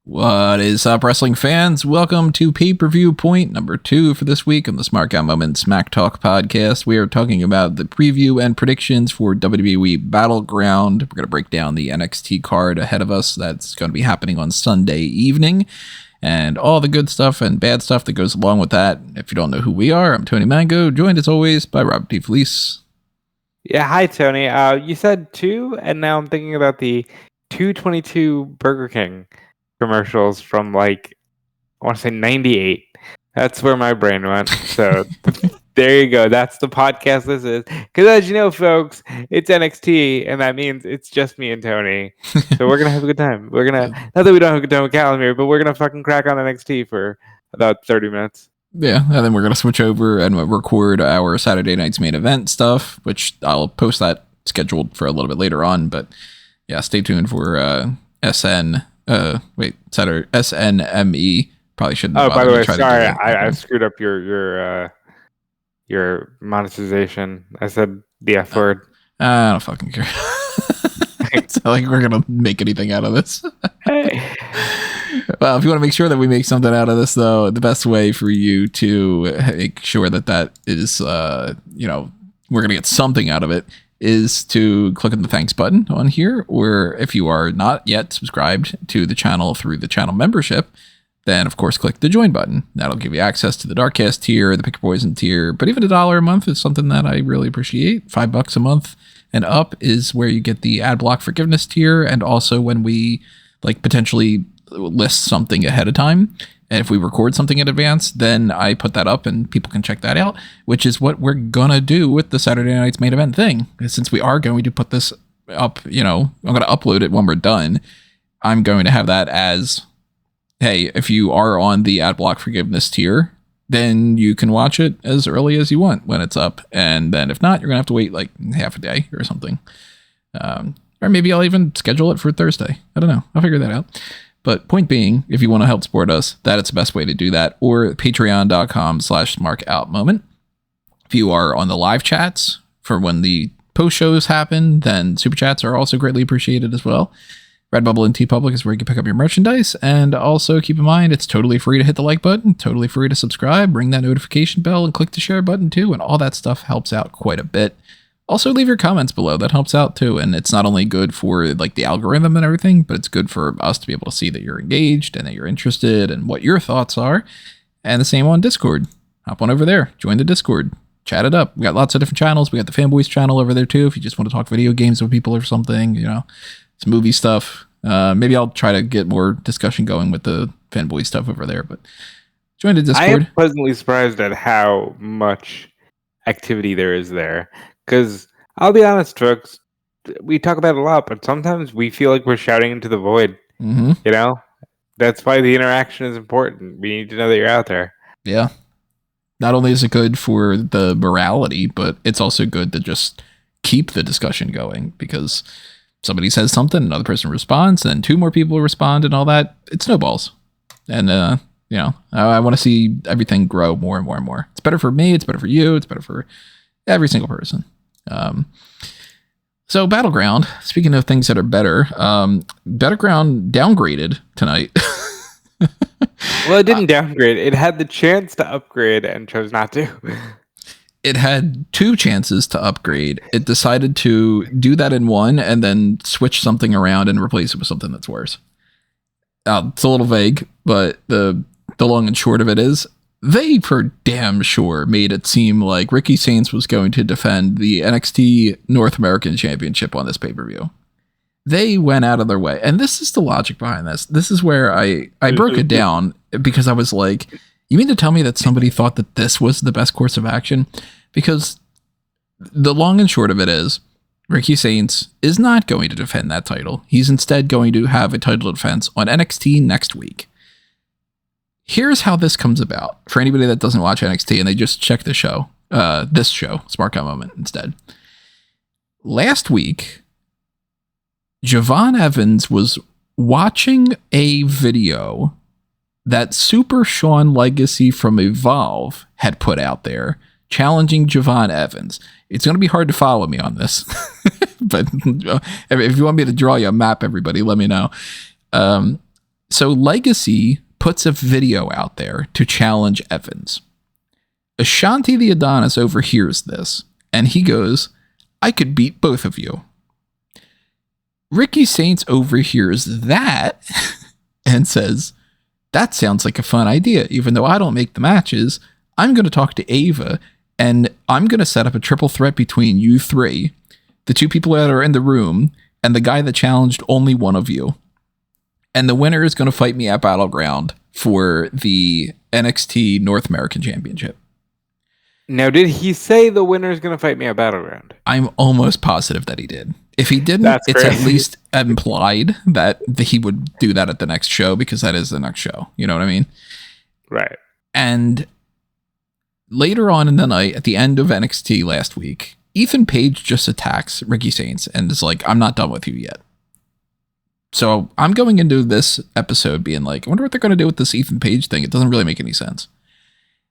What is up, wrestling fans? Welcome to Pay-Per-View-Point number 2 for this week on the Smark Moment Smack Talk podcast. We are talking about the preview and predictions for WWE Battleground. We're going to break down the NXT card ahead of us. That's going to be happening on Sunday evening, and all the good stuff and bad stuff that goes along with that. If you don't know who we are, I'm Tony Mango, joined as always by Rob DeFelice. Yeah, hi, Tony. You said 2, and now I'm thinking about the 222 Burger King commercials from, I want to say 98. That's where my brain went. So there you go. That's the podcast this is. Because as you know, folks, it's NXT, and that means it's just me and Tony. So we're going to have a good time. We're going to, not that we don't have a good time with Calamir, but we're going to fucking crack on NXT for about 30 minutes. Yeah, and then we're going to switch over and record our Saturday night's main event stuff, which I'll post that scheduled for a little bit later on. But yeah, stay tuned for SNME. Probably shouldn't. Oh, by the way, sorry, I screwed up your monetization. I said the F word. I don't fucking care. It's not like we're gonna make anything out of this. Well, if you want to make sure that we make something out of this, though, the best way for you to make sure that is, we're gonna get something out of it, is to click on the thanks button on here, or if you are not yet subscribed to the channel through the channel membership, then of course click the join button. That'll give you access to the Darkcast tier, the Pick Your Poison tier, but even $1 a month is something that I really appreciate. $5 a month and up is where you get the ad block forgiveness tier, and also when we potentially list something ahead of time, and if we record something in advance, then I put that up and people can check that out, which is what we're gonna do with the Saturday night's main event thing. Since we are going to put this up, I'm gonna upload it when we're done. I'm going to have that as, hey, if you are on the ad block forgiveness tier, then you can watch it as early as you want when it's up, and then if not, you're gonna have to wait half a day or something, or maybe I'll even schedule it for Thursday. I don't know, I'll figure that out. But point being, if you want to help support us, that is the best way to do that, or patreon.com/smarkoutmoment. If you are on the live chats for when the post shows happen, then super chats are also greatly appreciated as well. Redbubble and TeePublic is where you can pick up your merchandise. And also keep in mind, it's totally free to hit the like button, totally free to subscribe, ring that notification bell, and click the share button too. And all that stuff helps out quite a bit. Also, leave your comments below. That helps out too. And it's not only good for the algorithm and everything, but it's good for us to be able to see that you're engaged and that you're interested and what your thoughts are. And the same on Discord. Hop on over there. Join the Discord. Chat it up. We got lots of different channels. We got the Fanboys channel over there too. If you just want to talk video games with people or something, some movie stuff. Maybe I'll try to get more discussion going with the Fanboy stuff over there. But join the Discord. I am pleasantly surprised at how much activity there is there. Because I'll be honest, folks, we talk about it a lot, but sometimes we feel like we're shouting into the void. Mm-hmm. That's why the interaction is important. We need to know that you're out there. Yeah. Not only is it good for the morality, but it's also good to just keep the discussion going, because somebody says something, another person responds, and 2 more people respond, and all that. It snowballs. And, I want to see everything grow more and more and more. It's better for me. It's better for you. It's better for every single person. So Battleground, speaking of things that are better, Battleground downgraded tonight. Well, it didn't downgrade. It had the chance to upgrade and chose not to. It had 2 chances to upgrade. It decided to do that in one and then switch something around and replace it with something that's worse. It's a little vague, but the long and short of it is, they for damn sure made it seem like Ricky Saints was going to defend the NXT North American Championship on this pay-per-view. They went out of their way. And this is the logic behind this. This is where I broke it down, because I was like, you mean to tell me that somebody thought that this was the best course of action? Because the long and short of it is, Ricky Saints is not going to defend that title. He's instead going to have a title defense on NXT next week. Here's how this comes about for anybody that doesn't watch NXT and they just check the show, this show, Smark Moment instead. Last week, Javon Evans was watching a video that Super Shawn Legacy from Evolve had put out there challenging Javon Evans. It's going to be hard to follow me on this, but if you want me to draw you a map, everybody, let me know. So Legacy puts a video out there to challenge Evans. Ashanti the Adonis overhears this, and he goes, I could beat both of you. Ricky Saints overhears that and says, that sounds like a fun idea. Even though I don't make the matches, I'm going to talk to Ava, and I'm going to set up a triple threat between you three, the two people that are in the room, and the guy that challenged only one of you. And the winner is going to fight me at Battleground for the NXT North American Championship. Now, did he say the winner is going to fight me at Battleground? I'm almost positive that he did. If he didn't, That's it's crazy. at least implied that he would do that at the next show, because that is the next show. You know what I mean? Right. And later on in the night, at the end of NXT last week, Ethan Page just attacks Ricky Saints and is like, I'm not done with you yet. So I'm going into this episode being like, I wonder what they're going to do with this Ethan Page thing. It doesn't really make any sense.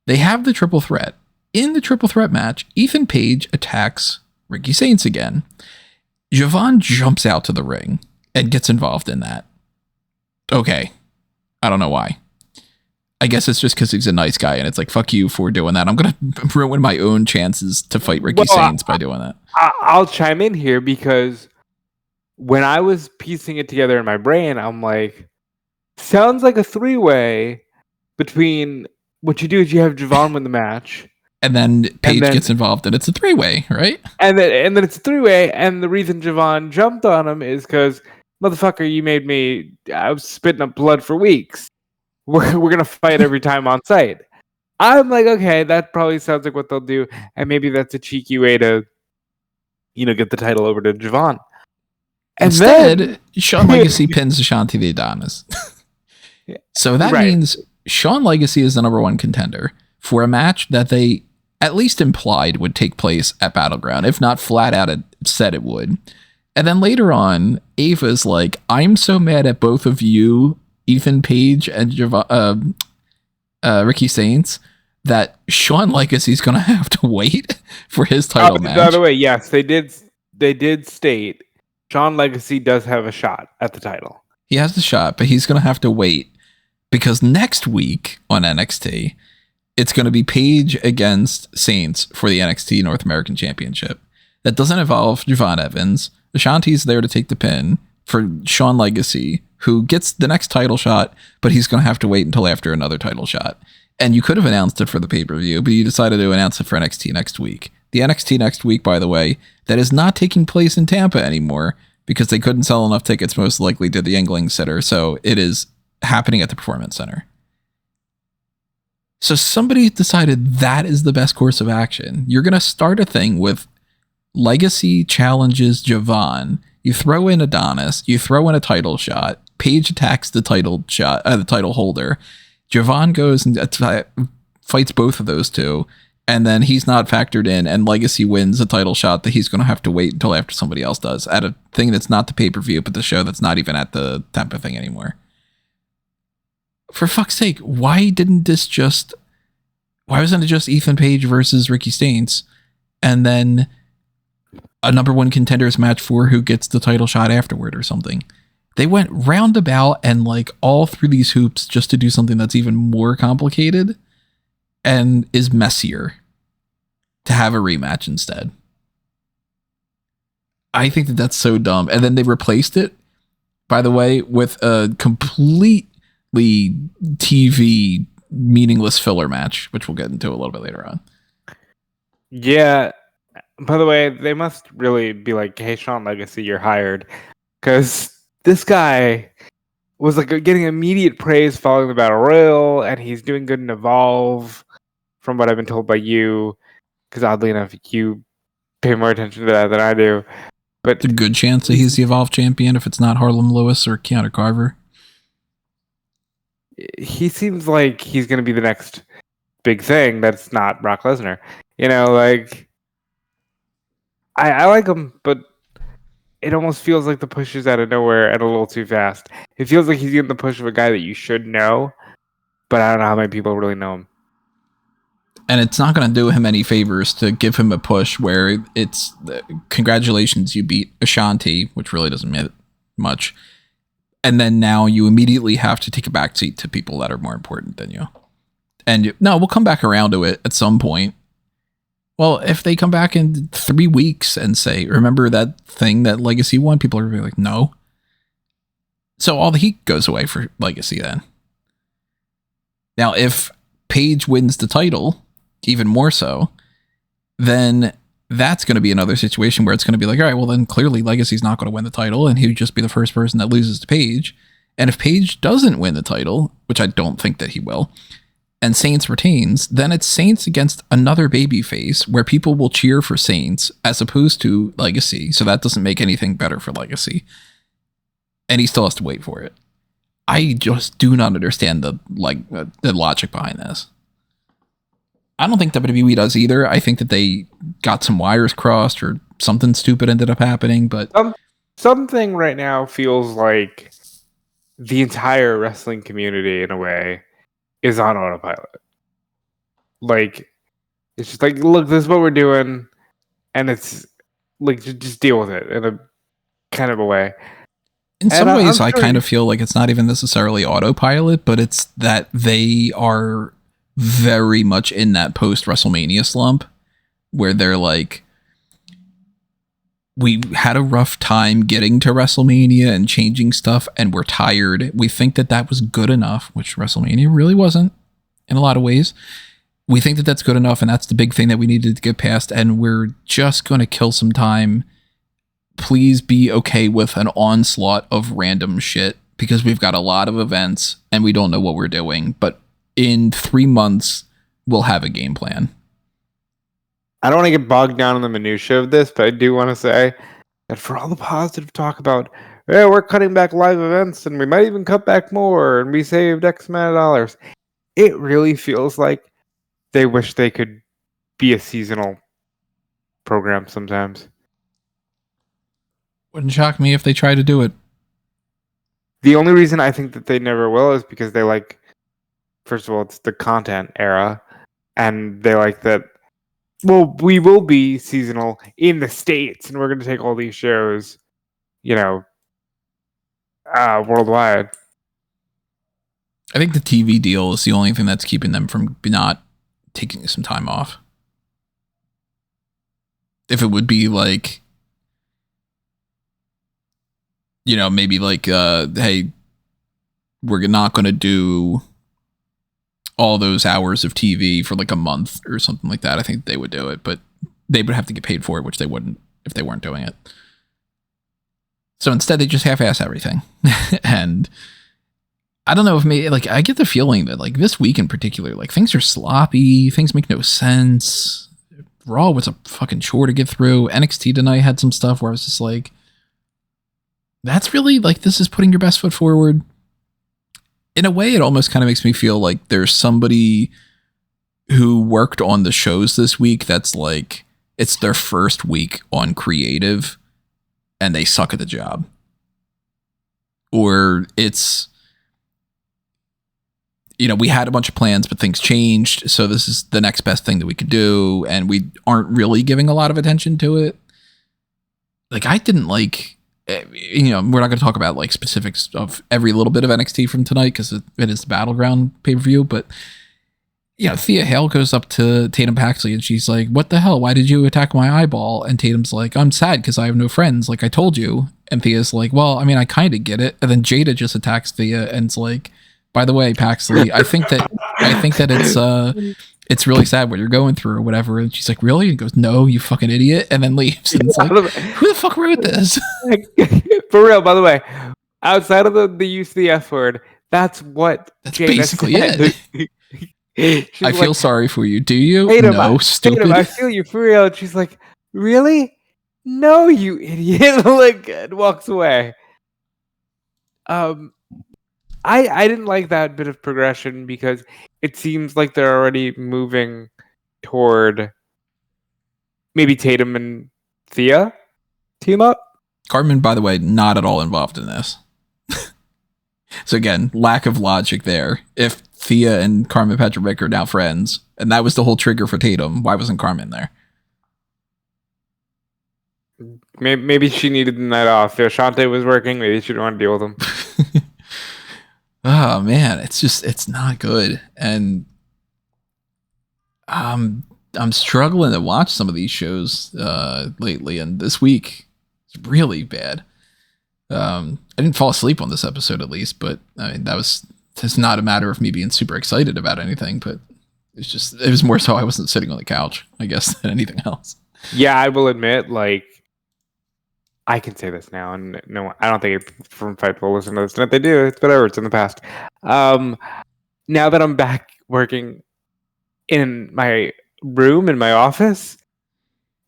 They have the triple threat. In the triple threat match, Ethan Page attacks Ricky Saints again. Javon jumps out to the ring and gets involved in that. Okay. I don't know why. I guess it's just because he's a nice guy, and it's like, fuck you for doing that. I'm going to ruin my own chances to fight Ricky Saints by doing that. I'll chime in here, because when I was piecing it together in my brain, I'm like, sounds like a three-way between what you do is you have Javon win the match. And then Paige gets involved, and it's a three-way, right? And then it's a three-way, and the reason Javon jumped on him is because, motherfucker, you made me... I was spitting up blood for weeks. We're going to fight every time on site. I'm like, okay, that probably sounds like what they'll do, and maybe that's a cheeky way to, get the title over to Javon. And instead, then... Shawn Legacy pins Ashanti the Adonis. So that means Shawn Legacy is the number one contender for a match that they at least implied would take place at Battleground, if not flat out it said it would. And then later on, Ava's like, I'm so mad at both of you, Ethan Page and Ricky Saints, that Shawn Legacy's going to have to wait for his title match. By the way, yes, they did state Shawn Legacy does have a shot at the title. He has the shot, but he's going to have to wait, because next week on NXT, it's going to be Page against Saints for the NXT North American Championship. That doesn't involve Javon Evans. Ashanti's there to take the pin for Shawn Legacy, who gets the next title shot, but he's going to have to wait until after another title shot. And you could have announced it for the pay-per-view, but you decided to announce it for NXT next week. The NXT next week, by the way, that is not taking place in Tampa anymore, because they couldn't sell enough tickets, most likely, to the Yingling Center, so it is happening at the Performance Center. So somebody decided that is the best course of action. You're going to start a thing with Legacy challenges Javon. You throw in Adonis. You throw in a title shot. Page attacks the title holder. Javon goes and fights both of those two. And then he's not factored in, and Legacy wins a title shot that he's going to have to wait until after somebody else does, at a thing that's not the pay-per-view, but the show that's not even at the Tampa thing anymore. For fuck's sake, why wasn't it just Ethan Page versus Ricky Saints, and then a number one contenders match for who gets the title shot afterward or something? They went roundabout and like all through these hoops just to do something that's even more complicated and is messier to have a rematch instead. I think that's so dumb. And then they replaced it, by the way, with a completely TV meaningless filler match, which we'll get into a little bit later on. Yeah. By the way, they must really be like, hey, Shawn Legacy, you're hired. Because this guy was like getting immediate praise following the Battle Royal, and he's doing good in Evolve, from what I've been told by you. Because oddly enough, you pay more attention to that than I do. But it's a good chance that he's the Evolve champion if it's not Harlem Lewis or Keanu Carver. He seems like he's going to be the next big thing that's not Brock Lesnar. I like him, but it almost feels like the push is out of nowhere and a little too fast. It feels like he's getting the push of a guy that you should know, but I don't know how many people really know him. And it's not going to do him any favors to give him a push where it's congratulations, you beat Ashanti, which really doesn't mean much. And then now you immediately have to take a backseat to people that are more important than you. And no, we'll come back around to it at some point. Well, if they come back in 3 weeks and say, remember that thing that Legacy won? People are going to be like, no. So all the heat goes away for Legacy then. Now, if Paige wins the title, even more so, then that's going to be another situation where it's going to be like, all right, well, then clearly Legacy's not going to win the title, and he would just be the first person that loses to Paige. And if Paige doesn't win the title, which I don't think that he will, and Saints retains, then it's Saints against another babyface where people will cheer for Saints as opposed to Legacy. So that doesn't make anything better for Legacy. And he still has to wait for it. I just do not understand the logic behind this. I don't think WWE does either. I think that they got some wires crossed or something stupid ended up happening, but something right now feels like the entire wrestling community in a way is on autopilot. Like, it's just like, look, this is what we're doing, and it's like, just deal with it in a kind of a way. In some ways, I kind of feel like it's not even necessarily autopilot, but it's that they are very much in that post-WrestleMania slump where they're like, we had a rough time getting to WrestleMania and changing stuff, and we're tired. We think that that was good enough, which WrestleMania really wasn't in a lot of ways. We think that that's good enough, and that's the big thing that we needed to get past, and we're just going to kill some time. Please be okay with an onslaught of random shit, because we've got a lot of events, and we don't know what we're doing, but in 3 months, we'll have a game plan. I don't want to get bogged down in the minutia of this, but I do want to say that for all the positive talk about, yeah, we're cutting back live events and we might even cut back more and we saved X amount of dollars, it really feels like they wish they could be a seasonal program sometimes. Wouldn't shock me if they try to do it. The only reason I think that they never will is because they like, first of all, it's the content era, and they like that, well, we will be seasonal in the States, and we're going to take all these shows, worldwide. I think the TV deal is the only thing that's keeping them from not taking some time off. If it would be like, maybe like, hey, we're not going to do all those hours of TV for like a month or something like that, I think they would do it, but they would have to get paid for it, which they wouldn't if they weren't doing it. So instead, they just half-ass everything. And I don't know if I get the feeling that like this week in particular, like things are sloppy, things make no sense. Raw was a fucking chore to get through. NXT tonight had some stuff where I was just like, that's really like, this is putting your best foot forward. In a way, it almost kind of makes me feel like there's somebody who worked on the shows this week that's like, it's their first week on creative and they suck at the job. Or it's, we had a bunch of plans, but things changed. So this is the next best thing that we could do. And we aren't really giving a lot of attention to it. Like, I didn't like, we're not going to talk about like specifics of every little bit of NXT from tonight because it is the Battleground pay-per-view, but Thea Hale goes up to Tatum Paxley and she's like, what the hell? Why did you attack my eyeball? And Tatum's like, I'm sad because I have no friends, like I told you. And Thea's like, well, I mean, I kind of get it. And then Jada just attacks Thea and it's like, by the way, Paxley, I think that it's really sad what you're going through or whatever. And she's like, really? And he goes, no, you fucking idiot. And then leaves. And it's like, who the fuck wrote this? For real, by the way, outside of the use of the F word, that's Jada basically said. it. I feel sorry for you. Do you? No, stupid. Tatum, I feel you for real. And she's like, really? No, you idiot. And walks away. I didn't like that bit of progression because it seems like they're already moving toward maybe Tatum and Thea team up. Cartman, by the way, not at all involved in this. So again, lack of logic there. If Thea and Carmen Petrovic are now friends, and that was the whole trigger for Tatum, why wasn't Carmen there? Maybe she needed the night off. If Shante was working, maybe she didn't want to deal with him. Oh man, it's not good, and I'm struggling to watch some of these shows lately, and this week it's really bad. I didn't fall asleep on this episode at least, but I mean it's not a matter of me being super excited about anything, but it was more so I wasn't sitting on the couch, I guess, than anything else. Yeah, I will admit, like, I can say this now, and no, I don't think from Fight will listen to this. And if they do, it's whatever. It's in the past. Now that I'm back working in my room in my office,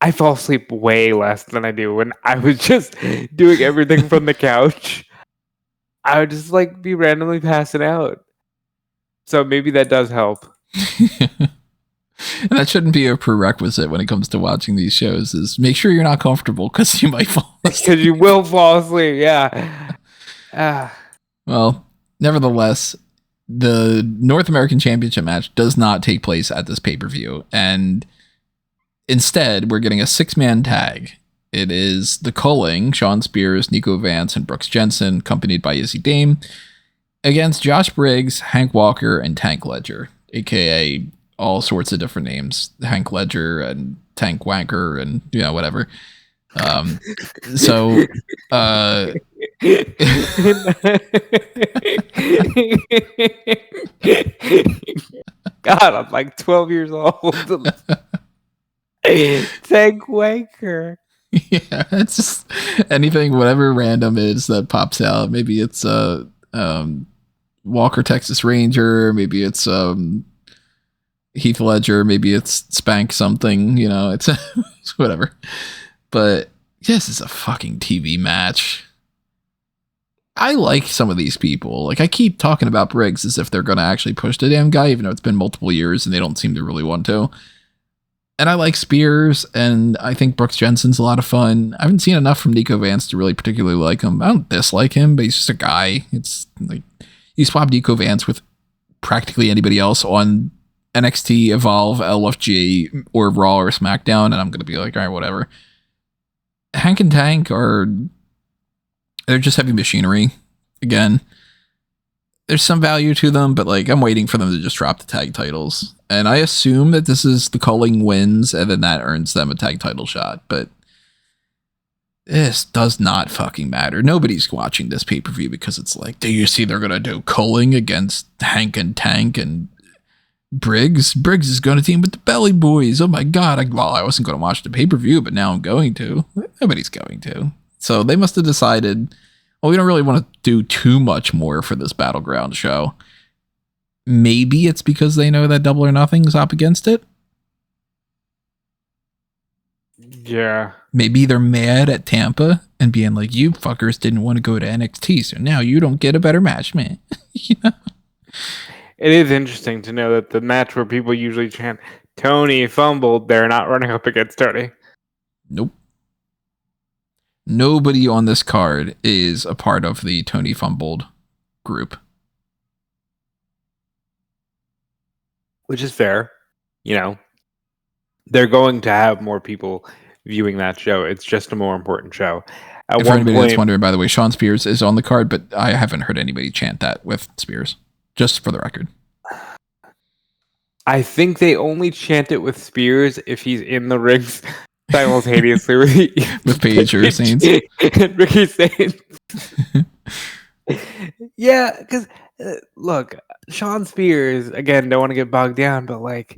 I fall asleep way less than I do when I was just doing everything from the couch. I would just like be randomly passing out. So maybe that does help. And that shouldn't be a prerequisite when it comes to watching these shows, is make sure you're not comfortable because you might fall asleep. Because you will fall asleep, yeah. Well, nevertheless, the North American Championship match does not take place at this pay-per-view, and instead we're getting a 6-man tag. It is the Culling, Shawn Spears, Niko, Vance, and Brooks Jensen, accompanied by Izzy Dame, against Josh Briggs, Hank Walker, and Tank Ledger, aka all sorts of different names, Hank Ledger and Tank Wanker and whatever. So God, I'm like 12 years old. Tank Wanker. Yeah, it's just anything, whatever random is that pops out. Maybe it's Walker Texas Ranger, maybe it's Heath Ledger, maybe it's Spank something, it's whatever. But this is a fucking TV match. I like some of these people. Like, I keep talking about Briggs as if they're going to actually push the damn guy, even though it's been multiple years and they don't seem to really want to. And I like Spears, and I think Brooks Jensen's a lot of fun. I haven't seen enough from Niko Vance to really particularly like him. I don't dislike him, but he's just a guy. It's like, you swap Niko Vance with practically anybody else on NXT, Evolve, LFG, or Raw or SmackDown, and I'm going to be like, all right, whatever. Hank and Tank they're just heavy machinery. Again, there's some value to them, but like, I'm waiting for them to just drop the tag titles. And I assume that this is the Culling wins, and then that earns them a tag title shot. But this does not fucking matter. Nobody's watching this pay-per-view because it's like, do you see they're going to do Culling against Hank and Tank and Briggs? Briggs is going to team with the Belly Boys. Oh my God. I wasn't going to watch the pay-per-view, but now I'm going to. Nobody's going to. So they must have decided, well, we don't really want to do too much more for this Battleground show. Maybe it's because they know that Double or Nothing's up against it. Yeah. Maybe they're mad at Tampa and being like, you fuckers didn't want to go to NXT, so now you don't get a better match, man. It is interesting to know that the match where people usually chant, Tony fumbled, they're not running up against Tony. Nope. Nobody on this card is a part of the Tony fumbled group. Which is fair. They're going to have more people viewing that show. It's just a more important show. If anybody that's wondering, by the way, Shawn Spears is on the card, but I haven't heard anybody chant that with Spears. Just for the record. I think they only chant it with Spears if he's in the rings simultaneously with Paige or Saints. And Ricky Saints. Yeah, because look, Shawn Spears, again, don't want to get bogged down, but like,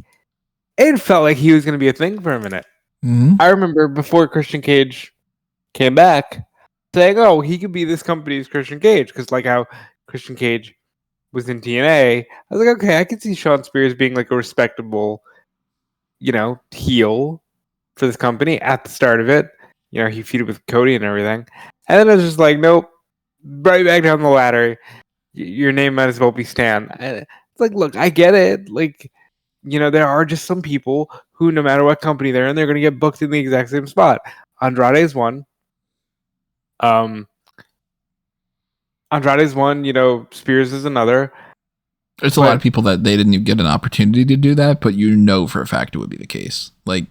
it felt like he was going to be a thing for a minute. Mm-hmm. I remember before Christian Cage came back saying, oh, he could be this company's Christian Cage, because like how Christian Cage was in TNA, I was like, okay, I could see Shawn Spears being like a respectable, heel for this company at the start of it. He feuded with Cody and everything. And then it was just like, nope, right back down the ladder. Your name might as well be Stan. It's like, look, I get it. Like, there are just some people who, no matter what company they're in, they're going to get booked in the exact same spot. Andrade's one. Spears is another. There's a lot of people that they didn't even get an opportunity to do that, but for a fact it would be the case. Like,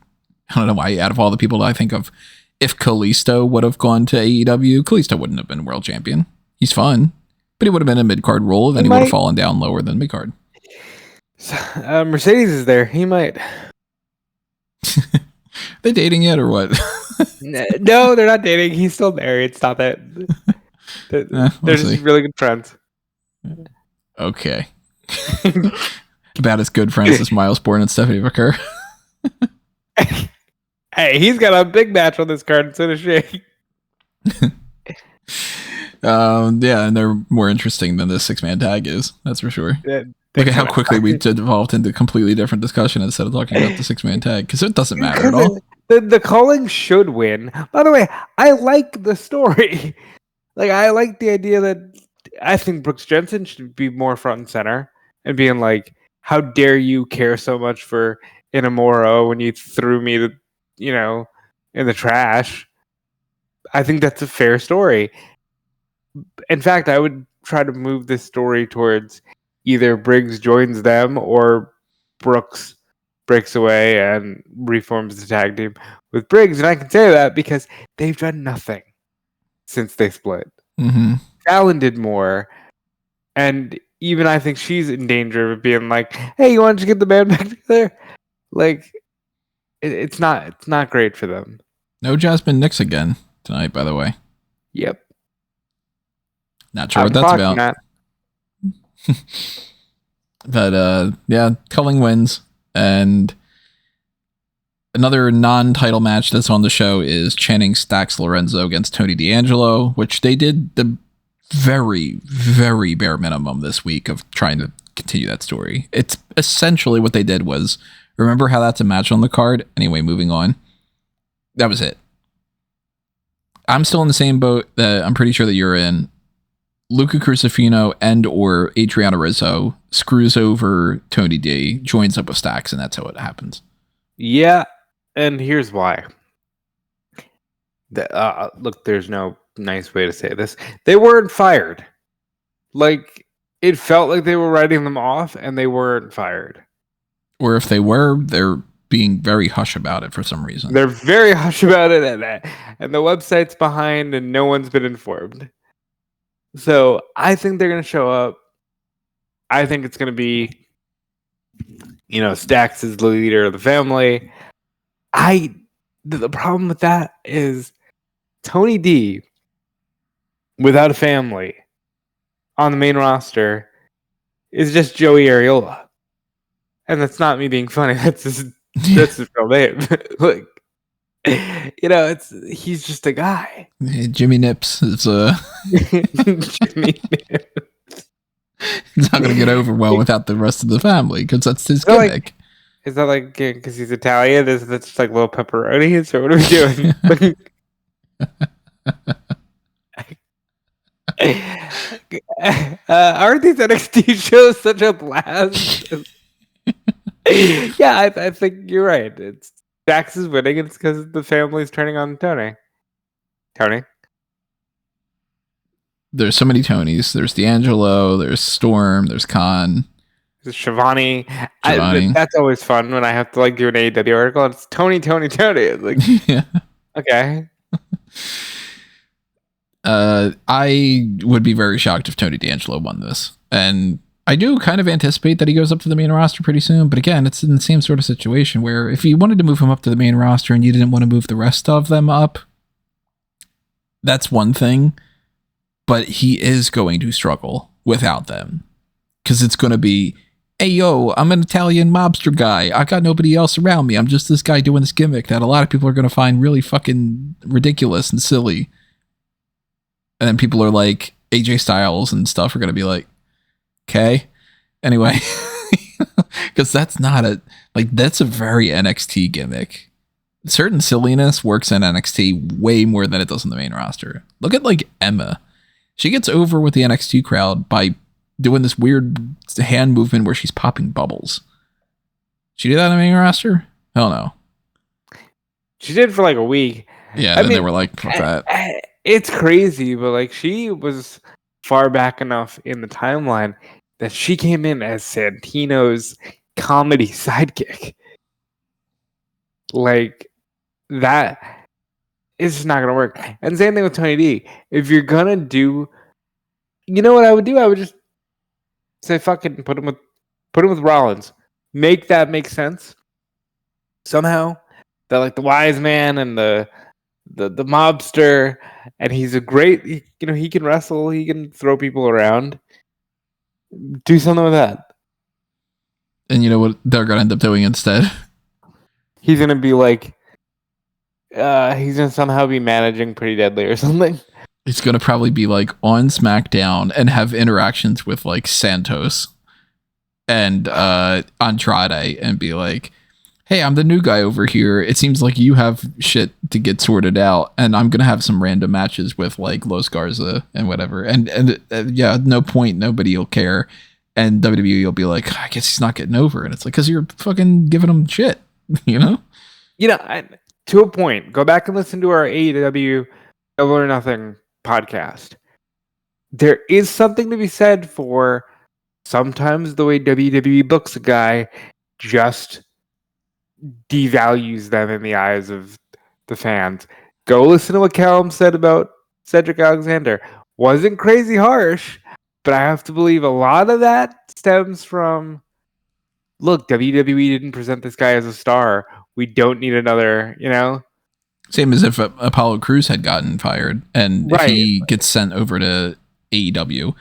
I don't know why, out of all the people that I think of, if Kalisto would have gone to AEW, Kalisto wouldn't have been world champion. He's fun, But he would have been a mid-card role, then he would have fallen down lower than mid-card. Mercedes is there. He might. They dating yet or what? No, they're not dating. He's still married. Stop it. They're just really good friends. Okay. About as good friends as Myles, Borne, and Stephanie Vaquer. Hey, he's got a big match on this card instead of Shay. Yeah, and they're more interesting than this 6-man tag is. That's for sure. Yeah, look at how quickly we devolved into a completely different discussion instead of talking about the 6-man tag, because it doesn't matter at all. The Culling should win. By the way, I like the story. Like, I like the idea that I think Brooks Jensen should be more front and center and being like, how dare you care so much for Inamura when you threw me to, in the trash. I think that's a fair story. In fact, I would try to move this story towards either Briggs joins them or Brooks breaks away and reforms the tag team with Briggs. And I can say that because they've done nothing since they split. Mm-hmm. Fallon did more. And even I think she's in danger of being like, hey, you want to get the band back together? Like, it's not great for them. No Jasmine Nix again tonight, by the way. Yep. Not sure what that's about. But yeah, Culling wins. And another non-title match that's on the show is Channing Stacks Lorenzo against Tony D'Angelo, which they did the very, very bare minimum this week of trying to continue that story. It's essentially what they did was, remember how that's a match on the card? Anyway, moving on. That was it. I'm still in the same boat that I'm pretty sure that you're in. Luca Crucifino and or Adriana Rizzo screws over Tony D, joins up with Stacks, and that's how it happens. Yeah, and here's why. Look, there's no nice way to say this. They weren't fired. Like, it felt like they were writing them off, and they weren't fired. Or if they were, they're being very hush about it for some reason. They're very hush about it, and the website's behind, and no one's been informed. So I think they're going to show up. I think it's going to be, Stacks is the leader of the family. The problem with that is Tony D, without a family, on the main roster, is just Joey Areola. And that's not me being funny. That's his real name. Like, he's just a guy. Jimmy Nips is Jimmy Nips. He's not going to get over well without the rest of the family because that's his gimmick. Is that like because he's Italian? Is that just like little pepperonis, or what are we doing? Aren't these NXT shows such a blast? Yeah, I think you're right. It's Dax is winning. It's because the family's turning on Tony. There's so many Tonys. There's D'Angelo. There's Storm. There's Khan. There's Shivani. That's always fun when I have to do an AEW article. And it's Tony. Like, yeah. Okay. I would be very shocked if Tony D'Angelo won this, and I do kind of anticipate that he goes up to the main roster pretty soon. But again, it's in the same sort of situation where if you wanted to move him up to the main roster and you didn't want to move the rest of them up, that's one thing. But he is going to struggle without them because it's going to be, hey, yo, I'm an Italian mobster guy. I got nobody else around me. I'm just this guy doing this gimmick that a lot of people are going to find really fucking ridiculous and silly. And then people are like, AJ Styles and stuff are going to be like, okay. Anyway, because that's not that's a very NXT gimmick. Certain silliness works in NXT way more than it does in the main roster. Look at Emma. She gets over with the NXT crowd by doing this weird hand movement where she's popping bubbles. She did that on the main roster? Hell no. She did for a week. Yeah, then they were like, fuck that. It's crazy, but she was far back enough in the timeline that she came in as Santino's comedy sidekick. That is just not going to work. And same thing with Tony D. If you're going to do, You know what I would do? I would just say fucking put him with Rollins. Make that make sense somehow. That like the wise man and the mobster, and he's a great. He can wrestle. He can throw people around. Do something with that. And you know what they're gonna end up doing instead? He's gonna be like, he's gonna somehow be managing Pretty Deadly or something. He's gonna probably be like on SmackDown and have interactions with like Santos and Andrade and be like, hey, I'm the new guy over here. It seems like you have shit to get sorted out, and I'm gonna have some random matches with like Los Garza and whatever. And yeah, no point, nobody will care. And WWE will be like, I guess he's not getting over. And it's like, because you're fucking giving him shit, you know? To a point, go back and listen to our AEW Double or Nothing podcast. There is something to be said for sometimes the way WWE books a guy just devalues them in the eyes of the fans. Go listen to what Callum said about Cedric Alexander. Wasn't crazy harsh, but I have to believe a lot of that stems from, look, WWE didn't present this guy as a star. We don't need another, Same as if Apollo Crews had gotten fired and if he gets sent over to AEW,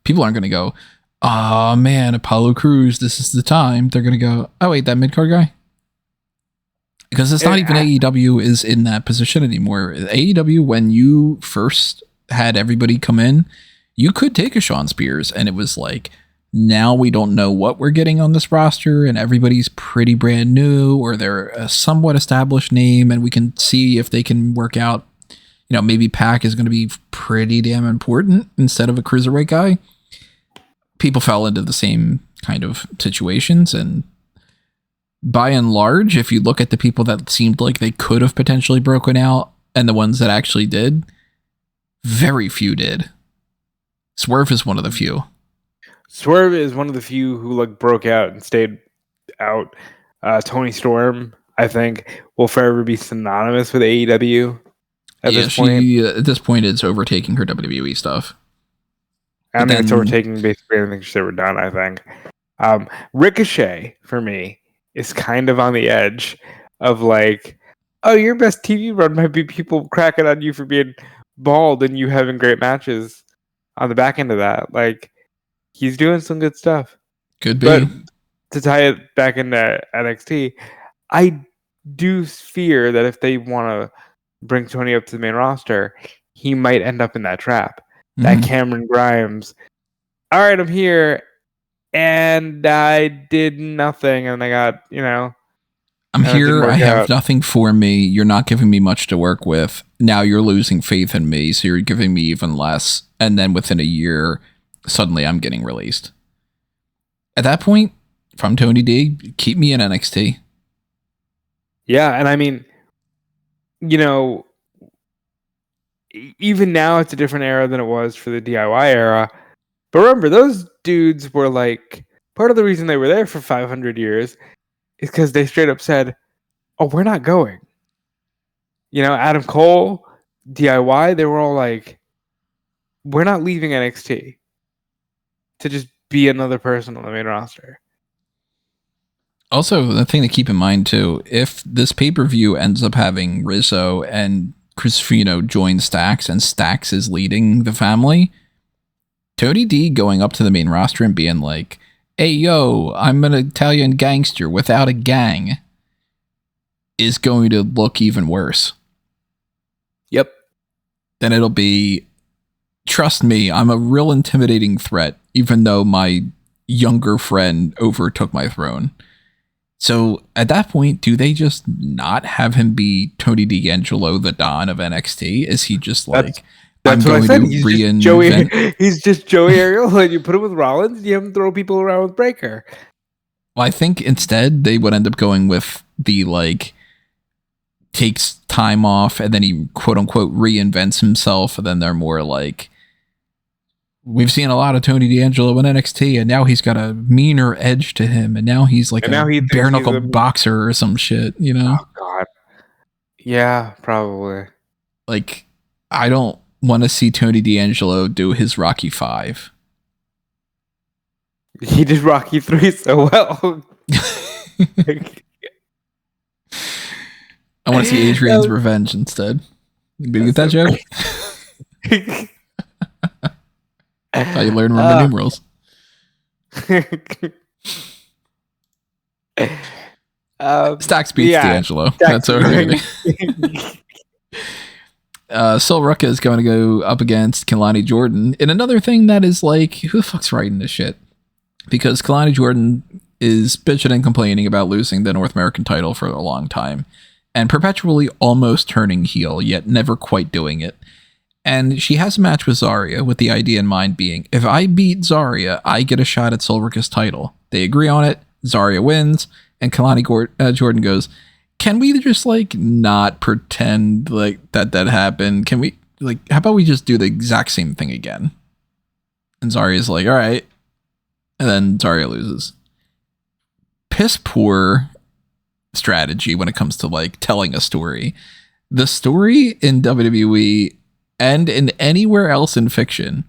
people aren't going to go, oh man, Apollo Crews, this is the time. They're going to go, oh wait, that mid-card guy? Because it's not even AEW is in that position anymore. AEW, when you first had everybody come in, you could take a Shawn Spears and it was like, now we don't know what we're getting on this roster and everybody's pretty brand new or they're a somewhat established name and we can see if they can work out, maybe Pac is going to be pretty damn important instead of a cruiserweight guy. People fell into the same kind of situations, and by and large, if you look at the people that seemed like they could have potentially broken out and the ones that actually did, very few did. Swerve is one of the few. Swerve is one of the few who broke out and stayed out. Tony Storm, I think, will forever be synonymous with AEW at this point. At this point, it's overtaking her WWE stuff. I mean, it's overtaking basically anything she's ever done, I think. Ricochet, for me, is kind of on the edge of your best TV run might be people cracking on you for being bald and you having great matches on the back end of that. He's doing some good stuff. Could be. But to tie it back into NXT, I do fear that if they want to bring Tony up to the main roster, he might end up in that trap. Mm-hmm. That Cameron Grimes, all right, I'm here, and I did nothing, and I got, I'm here, I have nothing for me, you're not giving me much to work with, now you're losing faith in me, so you're giving me even less, and then within a year, suddenly I'm getting released. At that point, if I'm Tony D, keep me in NXT. Yeah, and I mean, even now it's a different era than it was for the DIY era. But remember, those dudes were part of the reason they were there for 500 years is because they straight up said, oh, we're not going. Adam Cole, DIY, they were all we're not leaving NXT to just be another person on the main roster. Also, the thing to keep in mind, too, if this pay-per-view ends up having Rizzo and Crisfino join Stax and Stax is leading the family, Tony D going up to the main roster and being like, hey, yo, I'm an Italian gangster without a gang is going to look even worse. Yep. Then it'll be, trust me, I'm a real intimidating threat, even though my younger friend overtook my throne. So at that point, do they just not have him be Tony D'Angelo, the Don of NXT? Is he just that's I'm what I said. reinvent? He's just Joey Ariel, and you put him with Rollins, you have him throw people around with Breaker. Well, I think instead they would end up going with the takes time off and then he quote unquote reinvents himself, and then they're more we've seen a lot of Tony D'Angelo in NXT, and now he's got a meaner edge to him, and now he's a bare knuckle boxer or some shit, Oh God. Yeah, probably. I don't want to see Tony D'Angelo do his Rocky 5. He did Rocky 3 so well. I want to see Adrian's revenge instead. Did you get that joke? That's how you learn Roman numerals. Stacks beats D'Angelo. That's over. Sol Ruca is going to go up against Kelani Jordynne in another thing that is like, who the fuck's writing this shit? Because Kelani Jordynne is bitching and complaining about losing the North American title for a long time and perpetually almost turning heel, yet never quite doing it. And she has a match with Zarya with the idea in mind being, if I beat Zarya, I get a shot at Sol Ruca's title. They agree on it. Zarya wins. And Kelani Jordynne goes, can we just like not pretend like that happened? Can we like, how about we just do the exact same thing again? And Zarya's like, all right. And then Zarya loses. Piss poor strategy when it comes to like telling a story. The story in WWE and in anywhere else in fiction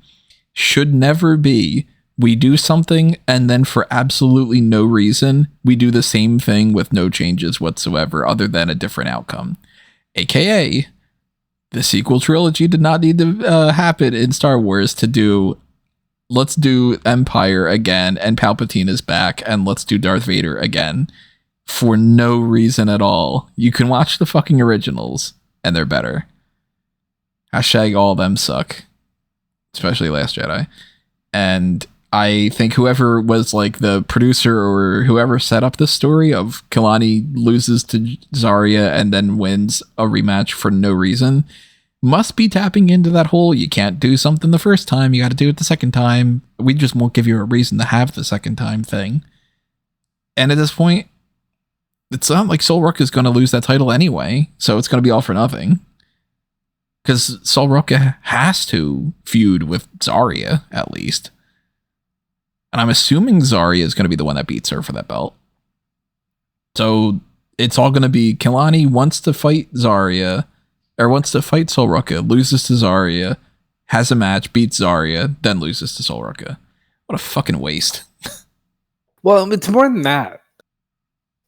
should never be, we do something and then for absolutely no reason, we do the same thing with no changes whatsoever other than a different outcome. AKA, the sequel trilogy did not need to happen in Star Wars to do, let's do Empire again and Palpatine is back and let's do Darth Vader again for no reason at all. You can watch the fucking originals and they're better. Hashtag all of them suck. Especially Last Jedi. And I think whoever was like the producer or whoever set up this story of Kelani loses to Zarya and then wins a rematch for no reason must be tapping into that whole, you can't do something the first time, you got to do it the second time. We just won't give you a reason to have the second time thing. And at this point, it's not like Sol Ruca is going to lose that title anyway, so it's going to be all for nothing. Because Sol Ruca has to feud with Zarya, at least. And I'm assuming Zarya is going to be the one that beats her for that belt. So it's all going to be Kelani wants to fight Zarya, or wants to fight Sol Ruca, loses to Zarya, has a match, beats Zarya, then loses to Sol Ruca. What a fucking waste. Well, it's more than that.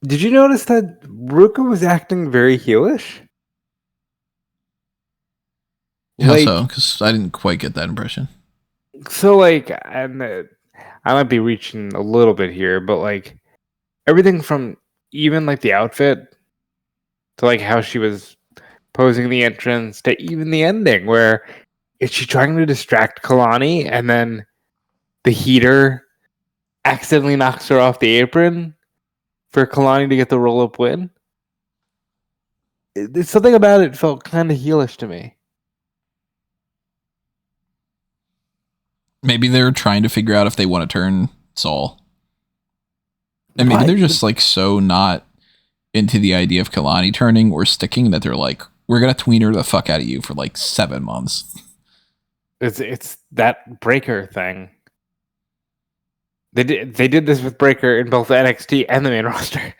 Did you notice that Ruca was acting very heelish? How so? Because I didn't quite get that impression. So, like, I might be reaching a little bit here, but, like, everything from even, like, the outfit to, like, how she was posing the entrance to even the ending, where is she trying to distract Kelani and then the heater accidentally knocks her off the apron for Kelani to get the roll-up win? There's something about it felt kind of heelish to me. Maybe they're trying to figure out if they want to turn Sol. And maybe they're just like so not into the idea of Kelani turning or sticking that they're like, we're going to tweener the fuck out of you for like 7 months. It's that Breaker thing. They did this with Breaker in both NXT and the main roster. It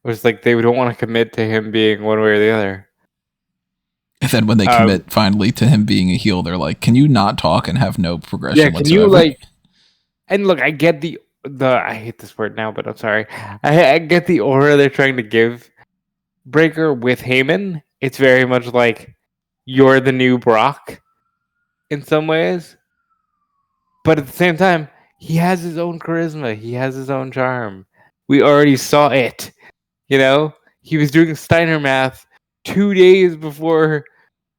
was like they don't want to commit to him being one way or the other. And then when they commit finally to him being a heel, they're like, can you not talk and have no progression whatsoever? Can you like... And look, I get the I hate this word now, but I'm sorry. I get the aura they're trying to give Breaker with Heyman. It's very much like you're the new Brock in some ways. But at the same time, he has his own charisma. He has his own charm. We already saw it. You know? He was doing Steiner math 2 days before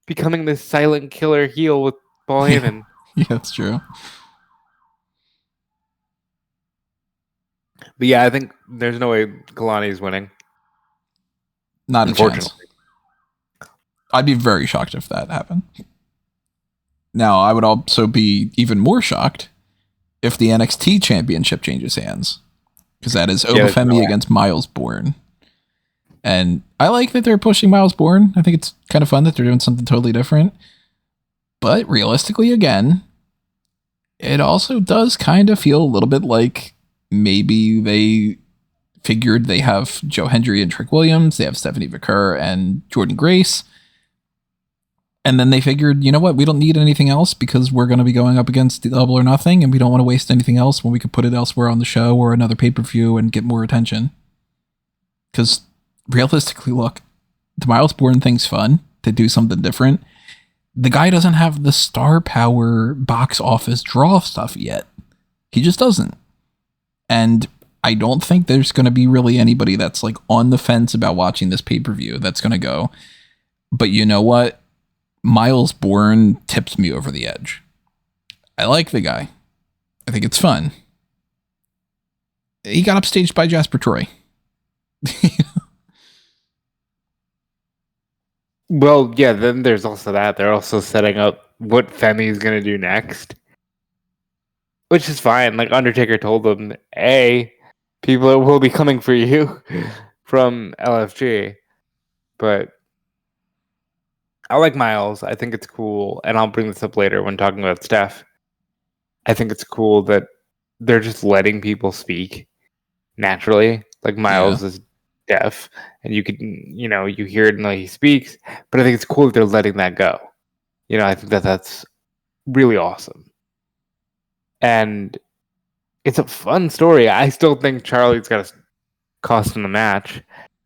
becoming this silent killer heel with Paul Heyman. Yeah, that's true. But yeah, I think there's no way Kelani is winning. Not a chance. I'd be very shocked if that happened. Now, I would also be even more shocked if the NXT championship changes hands. Because that is Femi against Myles Borne. And I like that they're pushing Myles Borne. I think it's kind of fun that they're doing something totally different. But realistically, again, it also does kind of feel a little bit like maybe they figured they have Joe Hendry and Trick Williams. They have Stephanie Vaquer and Jordynne Grace. And then they figured, you know what? We don't need anything else because we're going to be going up against Double or Nothing, and we don't want to waste anything else when we could put it elsewhere on the show or another pay-per-view and get more attention. Because realistically, look, the Myles Borne thing's fun to do something different. The guy doesn't have the star power box office draw stuff yet. He just doesn't. And I don't think there's going to be really anybody that's like on the fence about watching this pay-per-view that's going to go, but you know what? Myles Borne tips me over the edge. I like the guy. I think it's fun. He got upstaged by Jasper Troy. Well, yeah, then there's also that. They're also setting up what Femi's going to do next. Which is fine. Like, Undertaker told them, people will be coming for you from LFG. But I like Myles. I think it's cool. And I'll bring this up later when talking about Steph. I think it's cool that they're just letting people speak naturally. Like, Myles is deaf. And you can, you hear it and like he speaks. But I think it's cool that they're letting that go. I think that's really awesome. And it's a fun story. I still think Charlie's got to cost him the match.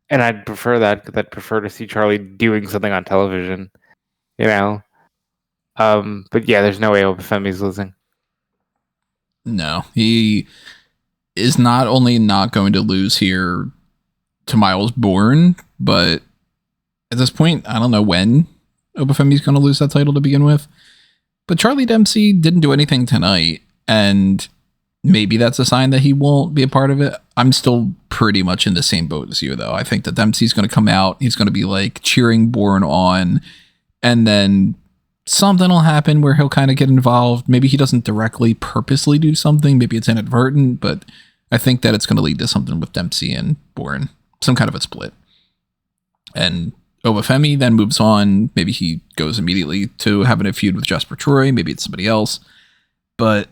And I'd prefer that because I'd prefer to see Charlie doing something on television, But yeah, there's no way Femi's losing. No, he is not only not going to lose here to Myles Borne, but at this point, I don't know when Obafemi's going to lose that title to begin with. But Charlie Dempsey didn't do anything tonight, and maybe that's a sign that he won't be a part of it. I'm still pretty much in the same boat as you, though. I think that Dempsey's going to come out. He's going to be like cheering Borne on, and then something will happen where he'll kind of get involved. Maybe he doesn't directly purposely do something. Maybe it's inadvertent, but I think that it's going to lead to something with Dempsey and Borne, some kind of a split. And Obafemi then moves on. Maybe he goes immediately to having a feud with Jasper Troy. Maybe it's somebody else. But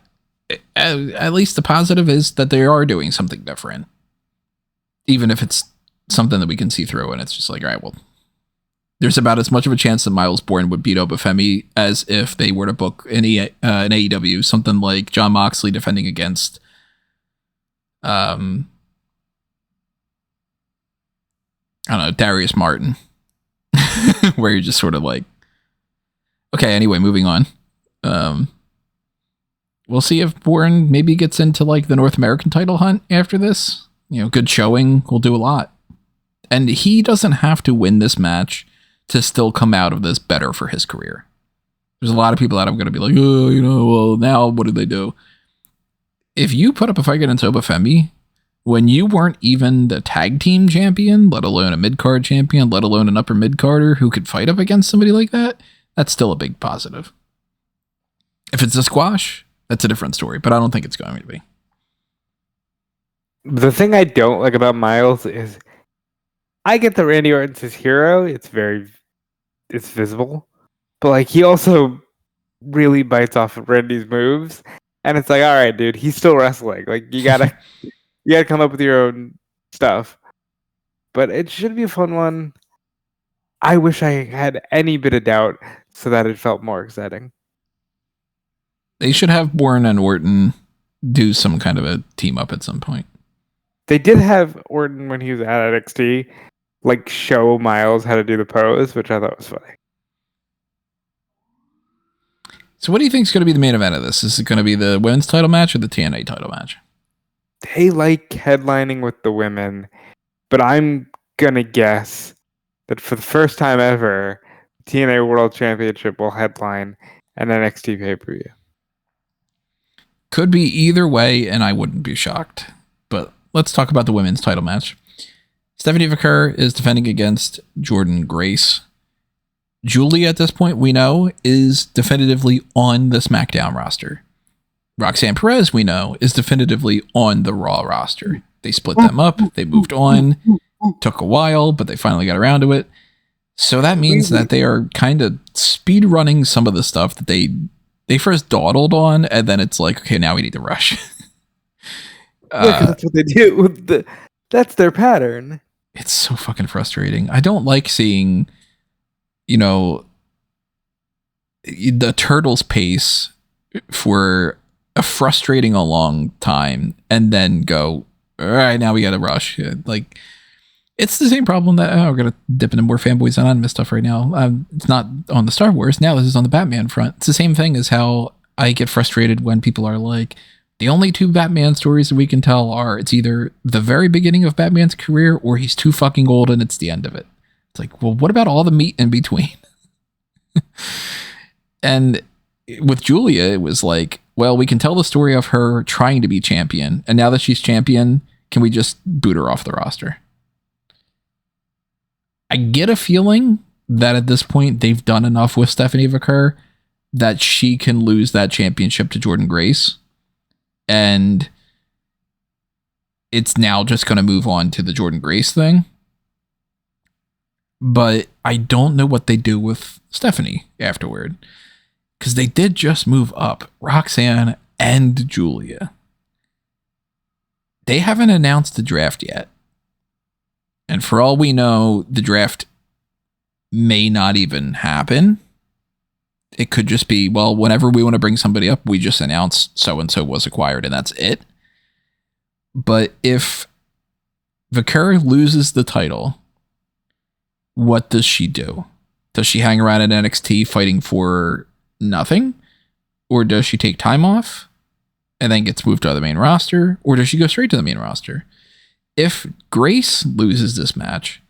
at least the positive is that they are doing something different. Even if it's something that we can see through and it's just like, all right, well, there's about as much of a chance that Myles Borne would beat Obafemi as if they were to book an AEW, something like Jon Moxley defending against I don't know, Darius Martin. Where you're just sort of like, okay, anyway, moving on. We'll see if Borne maybe gets into like the North American title hunt after this. Good showing will do a lot. And he doesn't have to win this match to still come out of this better for his career. There's a lot of people that I'm going to be like, well, now what did they do? If you put up a fight against Obafemi when you weren't even the tag team champion, let alone a mid-card champion, let alone an upper mid-carder who could fight up against somebody like that, that's still a big positive. If it's a squash, that's a different story, but I don't think it's going to be. The thing I don't like about Myles is I get that Randy Orton's his hero. It's visible. But like he also really bites off of Randy's moves. And it's like, all right, dude, he's still wrestling. Like you gotta come up with your own stuff. But it should be a fun one. I wish I had any bit of doubt so that it felt more exciting. They should have Borne and Orton do some kind of a team up at some point. They did have Orton when he was at NXT, like show Myles how to do the pose, which I thought was funny. So what do you think is going to be the main event of this? Is it going to be the women's title match or the TNA title match? They like headlining with the women, but I'm going to guess that for the first time ever, TNA World Championship will headline an NXT pay-per-view. Could be either way, and I wouldn't be shocked. But let's talk about the women's title match. Stephanie Vaquer is defending against Jordynne Grace. Julie, at this point, we know, is definitively on the SmackDown roster. Roxanne Perez, we know, is definitively on the Raw roster. They split them up. They moved on. Took a while, but they finally got around to it. So that means that they are kind of speed running some of the stuff that they first dawdled on, and then it's like, okay, now we need to rush. Yeah, that's what they do. That's their pattern. It's so fucking frustrating. I don't like seeing, the Turtles pace for a frustrating a long time and then go, all right, now we got to rush. Like, it's the same problem that we're going to dip into more fanboys and anime stuff right now. It's not on the Star Wars. Now this is on the Batman front. It's the same thing as how I get frustrated when people are like, the only two Batman stories that we can tell are it's either the very beginning of Batman's career or he's too fucking old and it's the end of it. It's like, well, what about all the meat in between? And with Julia, it was like, well, we can tell the story of her trying to be champion. And now that she's champion, can we just boot her off the roster? I get a feeling that at this point, they've done enough with Stephanie Vaquer that she can lose that championship to Jordynne Grace. And it's now just going to move on to the Jordynne Grace thing. But I don't know what they do with Stephanie afterward. Because they did just move up Roxanne and Julia. They haven't announced the draft yet. And for all we know, the draft may not even happen. It could just be, well, whenever we want to bring somebody up, we just announce so-and-so was acquired and that's it. But if Vaquer loses the title, what does she do? Does she hang around at NXT fighting for nothing? Or does she take time off and then gets moved to the main roster? Or does she go straight to the main roster? If Grace loses this match,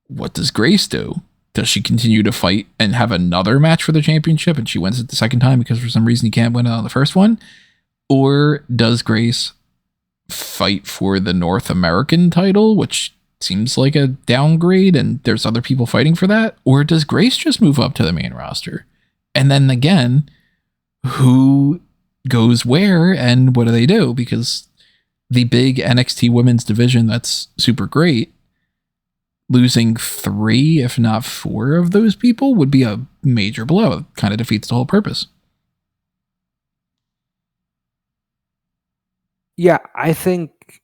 what does Grace do? Does she continue to fight and have another match for the championship and she wins it the second time because for some reason you can't win it on the first one? Or does Grace fight for the North American title, which seems like a downgrade and there's other people fighting for that? Or does Grace just move up to the main roster? And then again, who goes where and what do they do? Because the big NXT women's division that's super great, losing 3, if not 4 of those people would be a major blow. It kind of defeats the whole purpose. Yeah, I think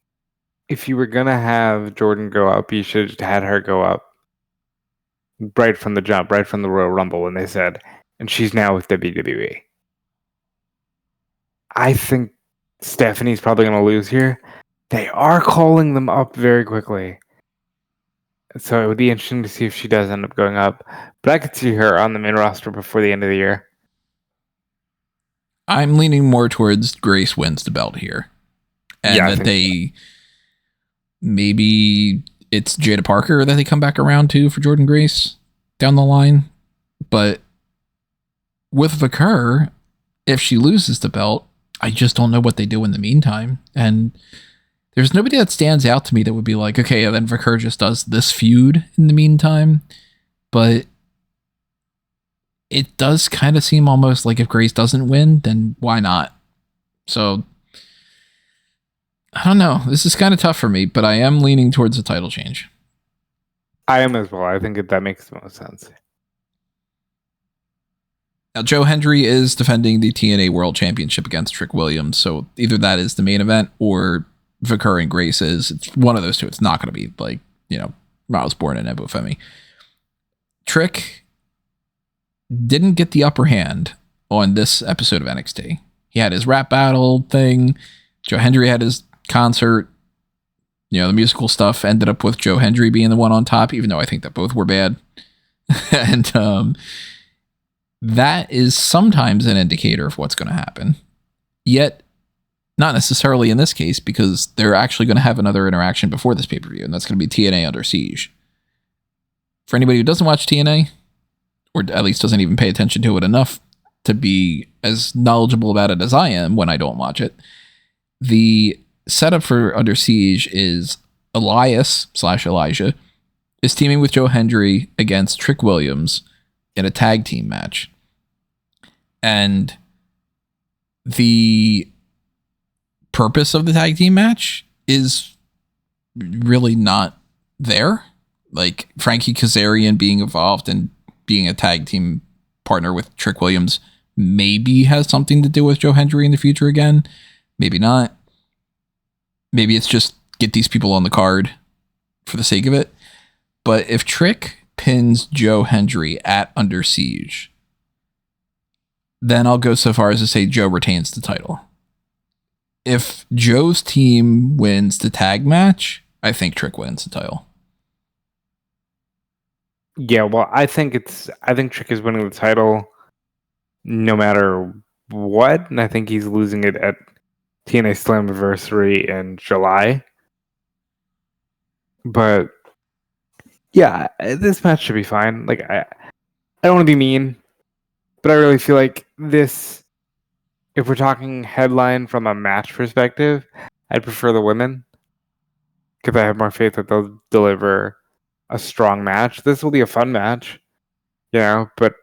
if you were going to have Jordynne go up, you should have had her go up right from the jump, right from the Royal Rumble when they said, and she's now with WWE. I think Stephanie's probably going to lose here. They are calling them up very quickly. So it would be interesting to see if she does end up going up. But I could see her on the main roster before the end of the year. I'm leaning more towards Grace wins the belt here. And that they... Maybe it's Jada Parker that they come back around to for Jordynne Grace down the line. But with Vaquer, if she loses the belt, I just don't know what they do in the meantime. And there's nobody that stands out to me that would be like, okay, and then Vaquer just does this feud in the meantime. But it does kind of seem almost like if Grace doesn't win, then why not? So, I don't know. This is kind of tough for me, but I am leaning towards a title change. I am as well. I think that makes the most sense. Now, Joe Hendry is defending the TNA World Championship against Trick Williams, so either that is the main event or Vaquer and Grace is. It's one of those two. It's not going to be like, Myles, Borne, and Femi. Trick didn't get the upper hand on this episode of NXT. He had his rap battle thing. Joe Hendry had his concert. The musical stuff ended up with Joe Hendry being the one on top, even though I think that both were bad. And that is sometimes an indicator of what's going to happen. Yet, not necessarily in this case, because they're actually going to have another interaction before this pay-per-view, and that's going to be TNA Under Siege. For anybody who doesn't watch TNA, or at least doesn't even pay attention to it enough to be as knowledgeable about it as I am when I don't watch it, the setup for Under Siege is Elias/Elijah is teaming with Joe Hendry against Trick Williams in a tag team match. And the purpose of the tag team match is really not there. Like Frankie Kazarian being involved and being a tag team partner with Trick Williams maybe has something to do with Joe Hendry in the future again. Maybe not. Maybe it's just get these people on the card for the sake of it. But if Trick pins Joe Hendry at Under Siege, then I'll go so far as to say Joe retains the title. If Joe's team wins the tag match, I think Trick wins the title. Yeah, well, I think Trick is winning the title no matter what, and I think he's losing it at TNA Slammiversary in July. But yeah, this match should be fine. Like I don't want to be mean, but I really feel like this, if we're talking headline from a match perspective, I'd prefer the women because I have more faith that they'll deliver a strong match. This will be a fun match, but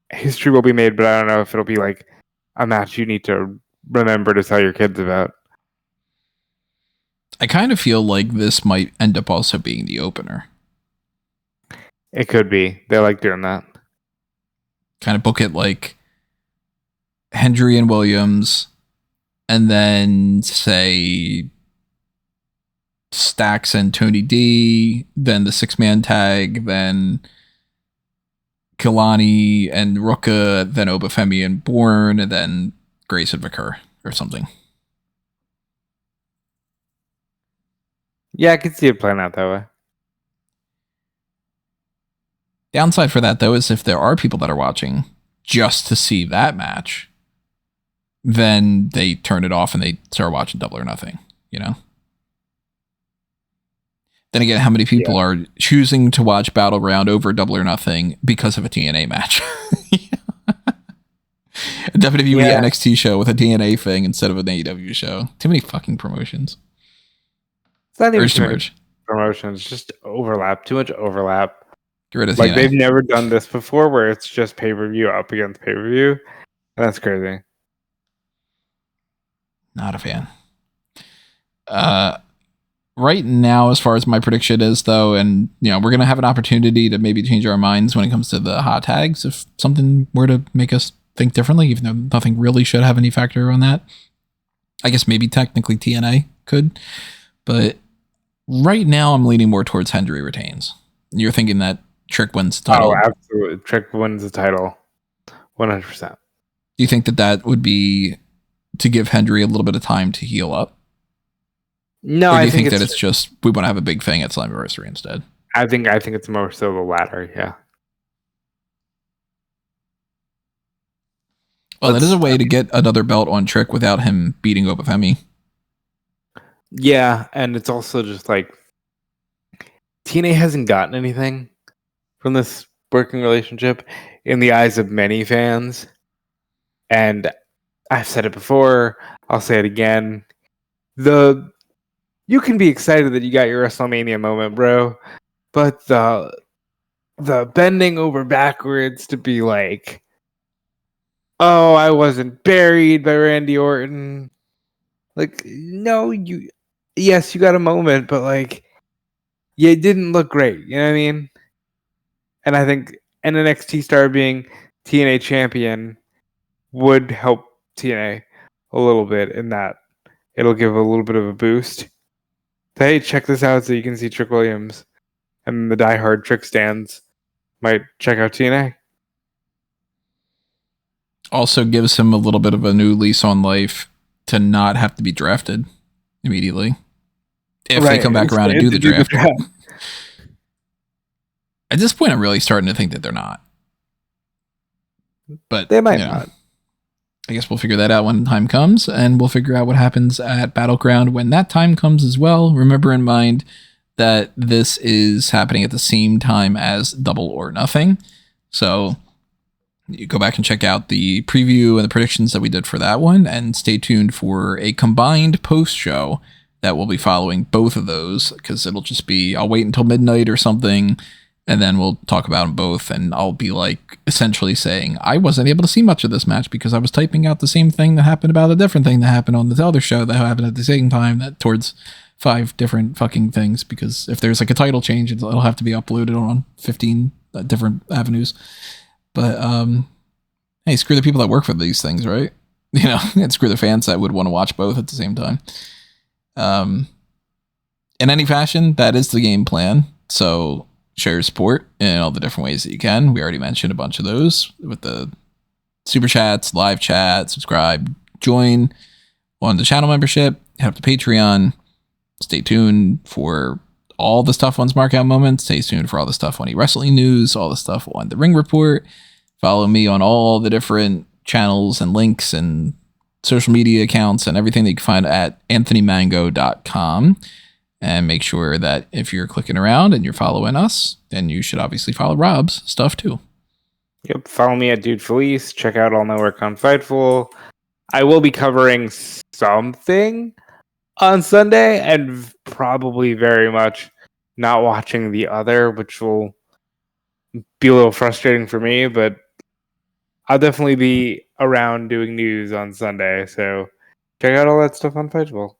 history will be made, but I don't know if it'll be like a match you need to remember to tell your kids about. I kind of feel like this might end up also being the opener. It could be. They like doing that. Kind of book it like Hendry and Williams, and then say Stax and Tony D, then the 6-man tag, then Kelani and Ruca, then Femi and Borne, and then Grace and Vaquer or something. Yeah, I could see it playing out that way. Downside for that, though, is if there are people that are watching just to see that match, then they turn it off and they start watching Double or Nothing, Then again, how many people are choosing to watch Battleground over Double or Nothing because of a TNA match? A WWE NXT show with a TNA thing instead of an AEW show. Too many fucking promotions. It's not even too many promotions, just overlap. Too much overlap. Get rid of like TNA. They've never done this before where it's just pay-per-view up against pay-per-view. That's crazy. Not a fan. Right now, as far as my prediction is, though, and we're going to have an opportunity to maybe change our minds when it comes to the hot tags if something were to make us think differently, even though nothing really should have any factor on that. I guess maybe technically TNA could, but right now I'm leaning more towards Hendry retains. You're thinking that Trick wins the title? Oh, absolutely. Trick wins the title. 100%. Do you think that would be to give Hendry a little bit of time to heal up? No, or do you think that it's just we want to have a big thing at Slammiversary instead? I think it's more so the latter, yeah. Well, that is a way to get another belt on Trick without him beating Femi. Yeah, and it's also just like TNA hasn't gotten anything from this working relationship in the eyes of many fans. And I've said it before, I'll say it again. You can be excited that you got your WrestleMania moment, bro, but the bending over backwards to be like, oh, I wasn't buried by Randy Orton. Like, no, yes, you got a moment, but like, it didn't look great. You know what I mean? And I think an NXT star being TNA champion would help TNA a little bit in that it'll give a little bit of a boost. So, hey, check this out so you can see Trick Williams. And the diehard Trick stands might check out TNA. Also gives him a little bit of a new lease on life to not have to be drafted immediately. If they come back around and do the draft. At this point, I'm really starting to think that they're not. But they might not. I guess we'll figure that out when time comes, and we'll figure out what happens at Battleground when that time comes as well. Remember in mind that this is happening at the same time as Double or Nothing. So you go back and check out the preview and the predictions that we did for that one, and stay tuned for a combined post show that will be following both of those, because it'll just be, I'll wait until midnight or something, and then we'll talk about them both, and I'll be like essentially saying I wasn't able to see much of this match because I was typing out the same thing that happened about a different thing that happened on the other show that happened at the same time, that towards 5 different fucking things, because if there's like a title change, it'll have to be uploaded on 15 different avenues. But hey, screw the people that work for these things, right? And screw the fans that would want to watch both at the same time. In any fashion, that is the game plan. So share your support in all the different ways that you can. We already mentioned a bunch of those with the super chats, live chat, subscribe, join on the channel membership, head up to Patreon. Stay tuned for all the stuff on Smark Out Moments. Stay tuned for all the stuff on eWrestling News, all the stuff on the Ring Report. Follow me on all the different channels and links and social media accounts and everything that you can find at anthonymango.com. And make sure that if you're clicking around and you're following us, then you should obviously follow Rob's stuff too. Yep, follow me at Dude Felice. Check out All No Work on Fightful. I will be covering something on Sunday and probably very much not watching the other, which will be a little frustrating for me, but I'll definitely be around doing news on Sunday. So check out all that stuff on Fightful.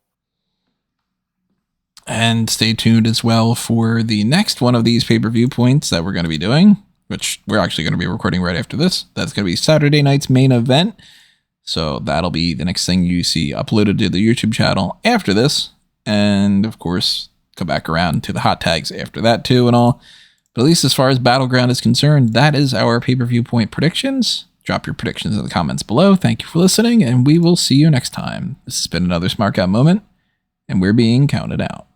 And stay tuned as well for the next one of these pay-per-view points that we're going to be doing, which we're actually going to be recording right after this. That's going to be Saturday night's main event. So that'll be the next thing you see uploaded to the YouTube channel after this. And of course, come back around to the hot tags after that too and all. But at least as far as Battleground is concerned, that is our pay-per-view point predictions. Drop your predictions in the comments below. Thank you for listening, and we will see you next time. This has been another Smark Out Moment, and we're being counted out.